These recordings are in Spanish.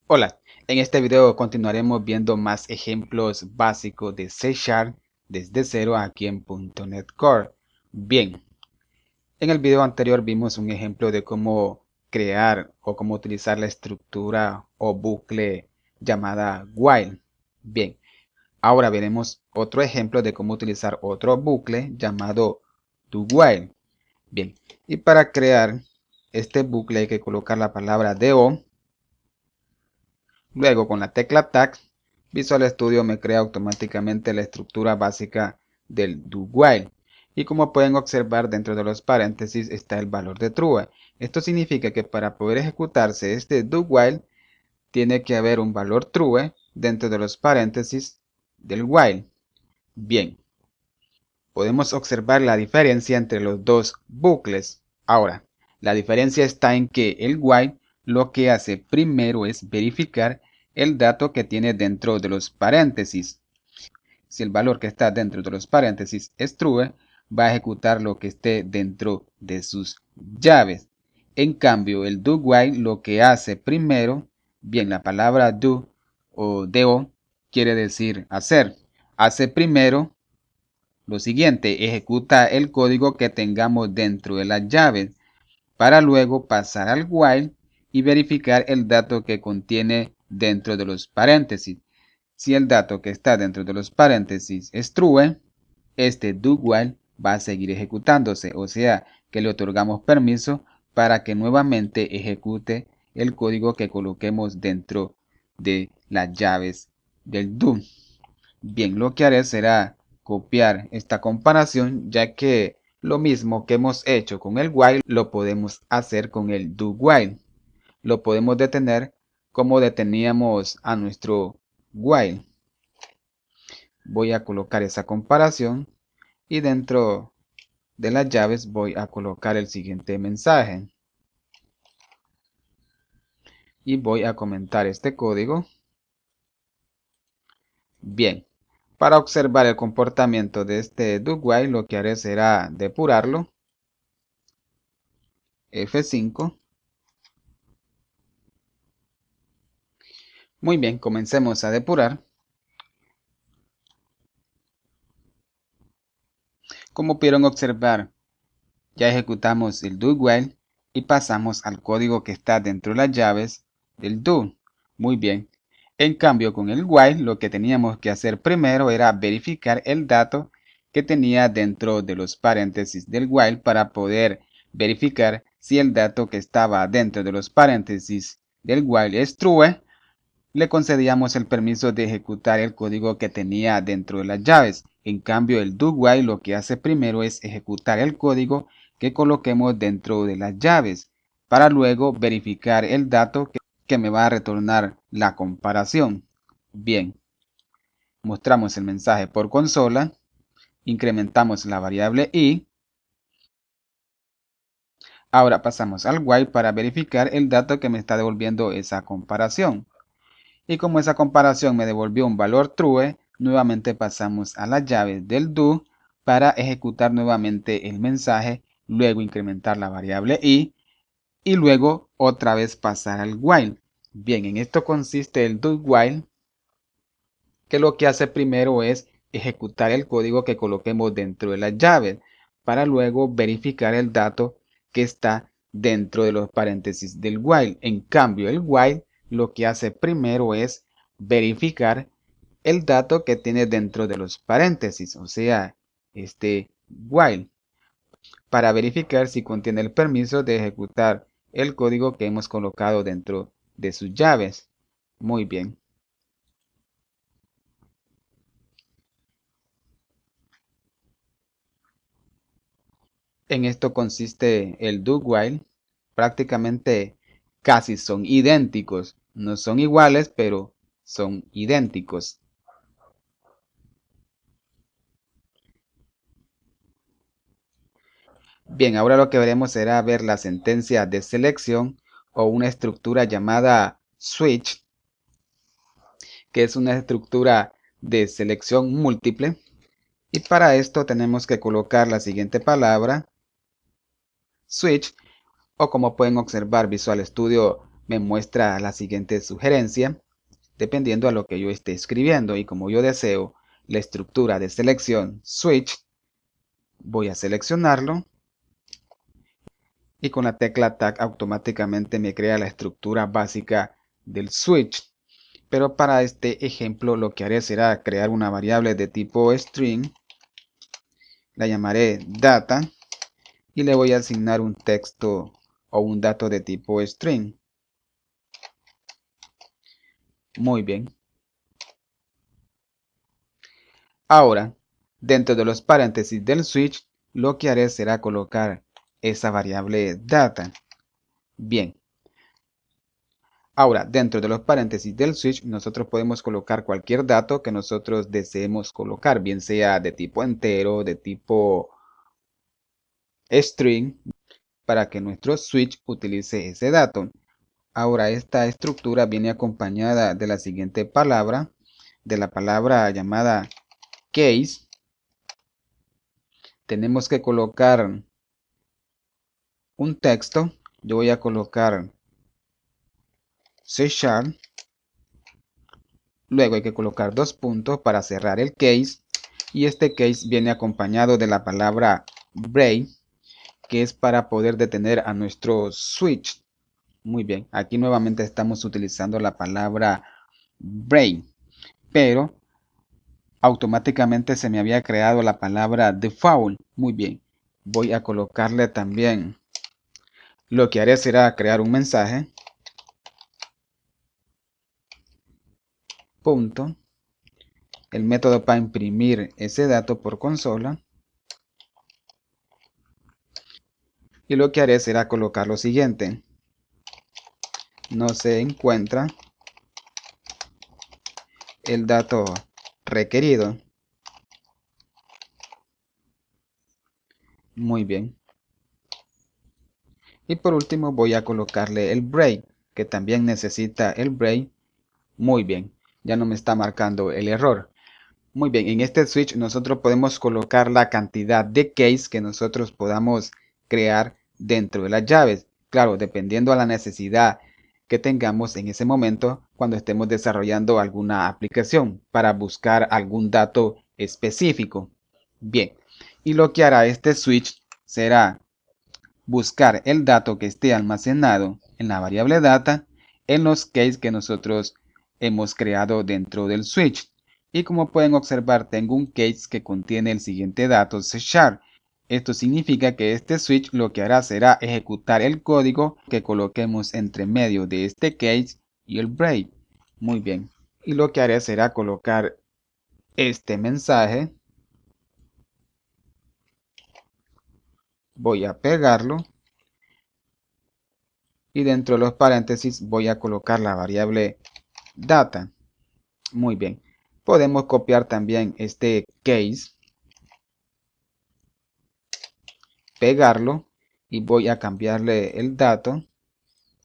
Hola, en este video continuaremos viendo más ejemplos básicos de C Sharp desde cero aquí en .NET Core. Bien, en el video anterior vimos un ejemplo de cómo crear o cómo utilizar la estructura o bucle llamada while. Bien, ahora veremos otro ejemplo de cómo utilizar otro bucle llamado do while. Bien, y para crear este bucle hay que colocar la palabra do. Luego, con la tecla Tab, Visual Studio me crea automáticamente la estructura básica del do while. Y como pueden observar, dentro de los paréntesis está el valor de true. Esto significa que para poder ejecutarse este do while, tiene que haber un valor true dentro de los paréntesis del while. Bien, podemos observar la diferencia entre los dos bucles. Ahora, la diferencia está en que el while lo que hace primero es verificar el dato que tiene dentro de los paréntesis. Si el valor que está dentro de los paréntesis es true, va a ejecutar lo que esté dentro de sus llaves. En cambio, el do while lo que hace primero, bien, la palabra do o do quiere decir hacer. Hace primero lo siguiente, ejecuta el código que tengamos dentro de las llaves para luego pasar al while y verificar el dato que contiene dentro de los paréntesis. Si el dato que está dentro de los paréntesis es true, este do while va a seguir ejecutándose, o sea que le otorgamos permiso para que nuevamente ejecute el código que coloquemos dentro de las llaves del do. Bien, lo que haré será copiar esta comparación, ya que lo mismo que hemos hecho con el while lo podemos hacer con el do while. Lo podemos detener como deteníamos a nuestro while. Voy a colocar esa comparación y dentro de las llaves voy a colocar el siguiente mensaje. Y voy a comentar este código. Bien, para observar el comportamiento de este do while lo que haré será depurarlo. F5. Muy bien, comencemos a depurar. Como pudieron observar, ya ejecutamos el do while y pasamos al código que está dentro de las llaves del do. Muy bien. En cambio, con el while lo que teníamos que hacer primero era verificar el dato que tenía dentro de los paréntesis del while para poder verificar si el dato que estaba dentro de los paréntesis del while es true. Le concedíamos el permiso de ejecutar el código que tenía dentro de las llaves. En cambio, el do while lo que hace primero es ejecutar el código que coloquemos dentro de las llaves para luego verificar el dato que me va a retornar la comparación. Bien, mostramos el mensaje por consola, incrementamos la variable i. Ahora pasamos al while para verificar el dato que me está devolviendo esa comparación. Y como esa comparación me devolvió un valor true, nuevamente pasamos a las llaves del do para ejecutar nuevamente el mensaje, luego incrementar la variable i y luego otra vez pasar al while. Bien, en esto consiste el do while, que lo que hace primero es ejecutar el código que coloquemos dentro de las llaves para luego verificar el dato que está dentro de los paréntesis del while. En cambio, el while lo que hace primero es verificar el dato que tiene dentro de los paréntesis, o sea, este while, para verificar si contiene el permiso de ejecutar el código que hemos colocado dentro de sus llaves. Muy bien. En esto consiste el do while. Prácticamente casi son idénticos. No son iguales, pero son idénticos. Bien, ahora lo que veremos será ver la sentencia de selección o una estructura llamada switch, que es una estructura de selección múltiple. Y para esto tenemos que colocar la siguiente palabra, switch, o como pueden observar, Visual Studio me muestra la siguiente sugerencia, dependiendo a lo que yo esté escribiendo. Y como yo deseo la estructura de selección switch, voy a seleccionarlo. Y con la tecla Tab automáticamente me crea la estructura básica del switch. Pero para este ejemplo lo que haré será crear una variable de tipo string. La llamaré data y le voy a asignar un texto o un dato de tipo string. Muy bien. Ahora, dentro de los paréntesis del switch, lo que haré será colocar esa variable data. Bien. Ahora, dentro de los paréntesis del switch, nosotros podemos colocar cualquier dato que nosotros deseemos colocar, bien sea de tipo entero, de tipo string, para que nuestro switch utilice ese dato. Ahora, esta estructura viene acompañada de la siguiente palabra, de la palabra llamada case. Tenemos que colocar un texto. Yo voy a colocar C#. Luego hay que colocar dos puntos para cerrar el case. Y este case viene acompañado de la palabra break, que es para poder detener a nuestro switch. Muy bien, aquí nuevamente estamos utilizando la palabra break, pero automáticamente se me había creado la palabra default. Muy bien, voy a colocarle también. Lo que haré será crear un mensaje. Punto. El método para imprimir ese dato por consola. Y lo que haré será colocar lo siguiente. No se encuentra el dato requerido. Muy bien. Y por último voy a colocarle el break, que también necesita el break. Muy bien, ya no me está marcando el error. Muy bien, en este switch nosotros podemos colocar la cantidad de keys que nosotros podamos crear dentro de las llaves. Claro, dependiendo a la necesidad que tengamos en ese momento cuando estemos desarrollando alguna aplicación para buscar algún dato específico. Bien, y lo que hará este switch será buscar el dato que esté almacenado en la variable data en los keys que nosotros hemos creado dentro del switch. Y como pueden observar, tengo un case que contiene el siguiente dato C#. Esto significa que este switch lo que hará será ejecutar el código que coloquemos entre medio de este case y el break. Muy bien. Y lo que haré será colocar este mensaje. Voy a pegarlo. Y dentro de los paréntesis voy a colocar la variable data. Muy bien. Podemos copiar también este case, pegarlo y voy a cambiarle el dato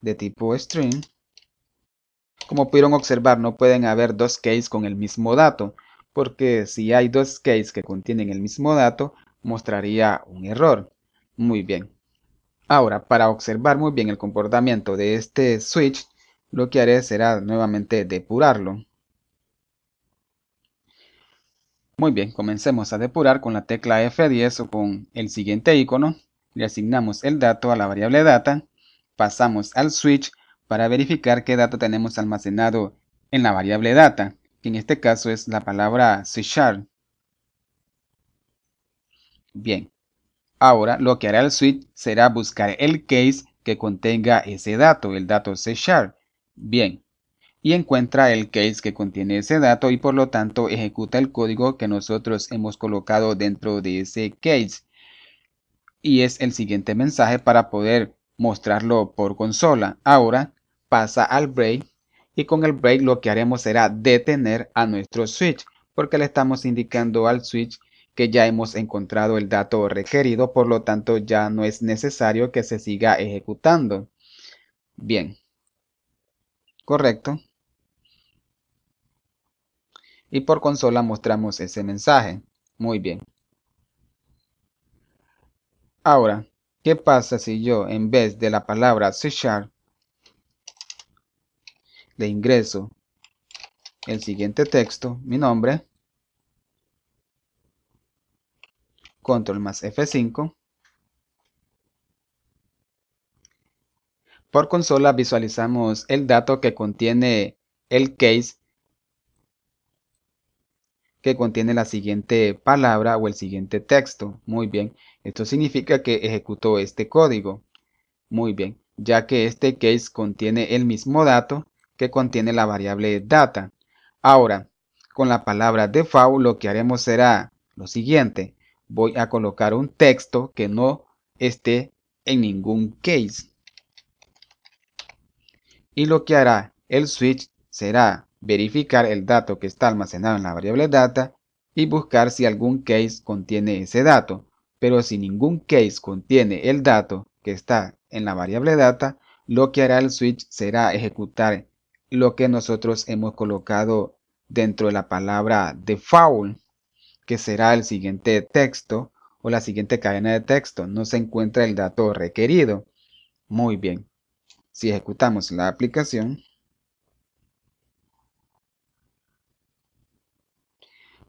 de tipo string. Como pudieron observar, no pueden haber dos cases con el mismo dato, porque si hay dos cases que contienen el mismo dato, mostraría un error. Muy bien. Ahora, para observar muy bien el comportamiento de este switch, lo que haré será nuevamente depurarlo. Muy bien, comencemos a depurar con la tecla F10 o con el siguiente icono. Le asignamos el dato a la variable data. Pasamos al switch para verificar qué dato tenemos almacenado en la variable data, que en este caso es la palabra C#. Bien, ahora lo que hará el switch será buscar el case que contenga ese dato, el dato C#. Bien, y encuentra el case que contiene ese dato y por lo tanto ejecuta el código que nosotros hemos colocado dentro de ese case. Y es el siguiente mensaje para poder mostrarlo por consola. Ahora pasa al break y con el break lo que haremos será detener a nuestro switch porque le estamos indicando al switch que ya hemos encontrado el dato requerido, por lo tanto ya no es necesario que se siga ejecutando. Bien, correcto. Y por consola mostramos ese mensaje. Muy bien. Ahora, ¿qué pasa si yo en vez de la palabra C# le ingreso el siguiente texto, mi nombre, control más F5. Por consola visualizamos el dato que contiene el case que contiene la siguiente palabra o el siguiente texto. Muy bien, esto significa que ejecutó este código. Muy bien, ya que este case contiene el mismo dato que contiene la variable data. Ahora, con la palabra default lo que haremos será lo siguiente. Voy a colocar un texto que no esté en ningún case. Y lo que hará el switch será verificar el dato que está almacenado en la variable data y buscar si algún case contiene ese dato. Pero si ningún case contiene el dato que está en la variable data, lo que hará el switch será ejecutar lo que nosotros hemos colocado dentro de la palabra default, que será el siguiente texto o la siguiente cadena de texto. No se encuentra el dato requerido. Muy bien. Si ejecutamos la aplicación,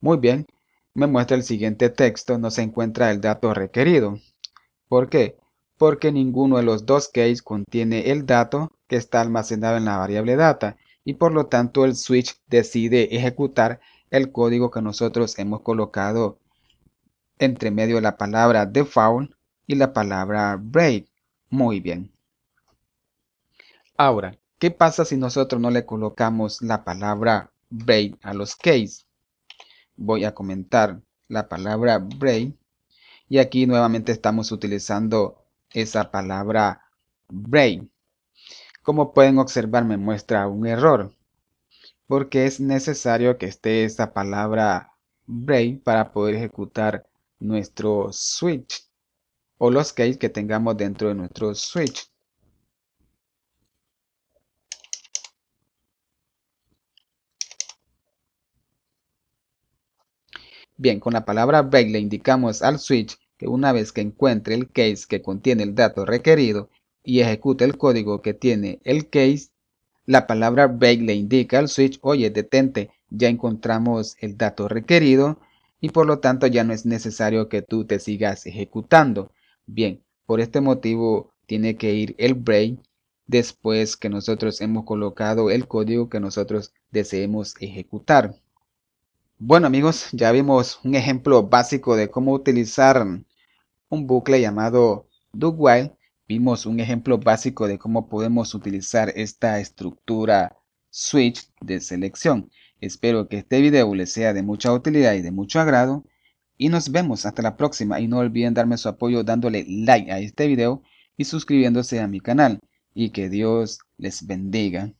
muy bien, me muestra el siguiente texto, no se encuentra el dato requerido. ¿Por qué? Porque ninguno de los dos case contiene el dato que está almacenado en la variable data y por lo tanto el switch decide ejecutar el código que nosotros hemos colocado entre medio de la palabra default y la palabra break. Muy bien. Ahora, ¿qué pasa si nosotros no le colocamos la palabra break a los case? Voy a comentar la palabra break y aquí nuevamente estamos utilizando esa palabra break. Como pueden observar, me muestra un error porque es necesario que esté esa palabra break para poder ejecutar nuestro switch o los case que tengamos dentro de nuestro switch. Bien, con la palabra break le indicamos al switch que una vez que encuentre el case que contiene el dato requerido y ejecute el código que tiene el case, la palabra break le indica al switch, oye, detente, ya encontramos el dato requerido y por lo tanto ya no es necesario que tú te sigas ejecutando. Bien, por este motivo tiene que ir el break después que nosotros hemos colocado el código que nosotros deseemos ejecutar. Bueno amigos, ya vimos un ejemplo básico de cómo utilizar un bucle llamado do while. Vimos un ejemplo básico de cómo podemos utilizar esta estructura switch de selección. Espero que este video les sea de mucha utilidad y de mucho agrado. Y nos vemos hasta la próxima. Y no olviden darme su apoyo dándole like a este video y suscribiéndose a mi canal. Y que Dios les bendiga.